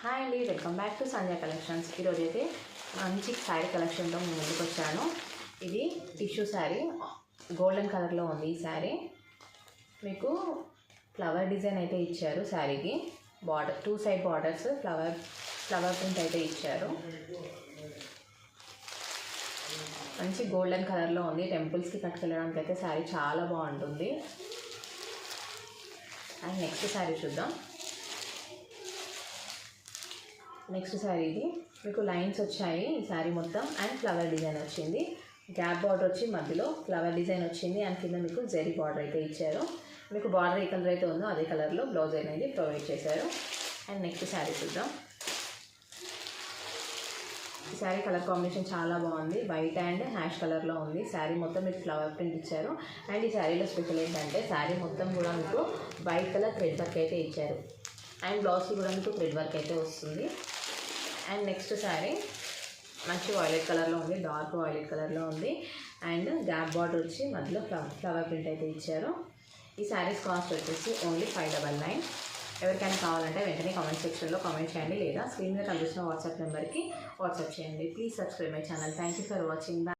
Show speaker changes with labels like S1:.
S1: Hi అండి, welcome back to Sanjay collections. ఈరోజు అయితే మంచి శారీ కలెక్షన్తో ముందుకు వచ్చాను. ఇది టిష్యూ శారీ, గోల్డెన్ కలర్లో ఉంది. ఈ శారీ మీకు ఫ్లవర్ డిజైన్ అయితే ఇచ్చారు. శారీకి border, 2 side borders, flower print అయితే ఇచ్చారు. మంచి గోల్డెన్ కలర్లో ఉంది. టెంపుల్స్కి కట్టుకెళ్ళడానికి అయితే శారీ చాలా బాగుంటుంది. అండ్ నెక్స్ట్ శారీ చూద్దాం. నెక్స్ట్ శారీ ఇది మీకు లైన్స్ వచ్చాయి. ఈ శారీ మొత్తం అండ్ ఫ్లవర్ డిజైన్ వచ్చింది. గ్యాప్ బార్డర్ వచ్చి మధ్యలో ఫ్లవర్ డిజైన్ వచ్చింది. అండ్ కింద మీకు జెరీ బార్డర్ అయితే ఇచ్చారు. మీకు బార్డర్ ఏ కలర్ అయితే ఉందో అదే కలర్లో బ్లౌజ్ అనేది ప్రొవైడ్ చేశారు. అండ్ నెక్స్ట్ శారీ చూద్దాం. ఈ శారీ కలర్ కాంబినేషన్ చాలా బాగుంది. వైట్ అండ్ హ్యాష్ కలర్లో ఉంది. శారీ మొత్తం మీకు ఫ్లవర్ ప్రింట్ ఇచ్చారు. అండ్ ఈ శారీలో స్పెషల్ ఏంటంటే శారీ మొత్తం కూడా మీకు వైట్ కలర్ థ్రెడ్ వర్క్ అయితే ఇచ్చారు. అండ్ బ్లౌజ్కి కూడా మీకు థ్రెడ్ వర్క్ అయితే వస్తుంది. అండ్ నెక్స్ట్ శారీ మంచి వైలెట్ కలర్లో ఉంది, డార్క్ వైలెట్ కలర్లో ఉంది. అండ్ గ్యాప్ బార్డర్ వచ్చి మధ్యలో ఫ్లవర్ ప్రింట్ అయితే ఇచ్చారు. ఈ శారీస్ కాస్ట్ వచ్చేసి ఓన్లీ 599. ఎవరికైనా కావాలంటే వెంటనే కామెంట్ సెక్షన్లో కామెంట్ చేయండి, లేదా స్క్రీన్ మీద కనిపిస్తున్న వాట్సాప్ నెంబర్కి వాట్సాప్ చేయండి. Please subscribe my channel. Thank you for watching.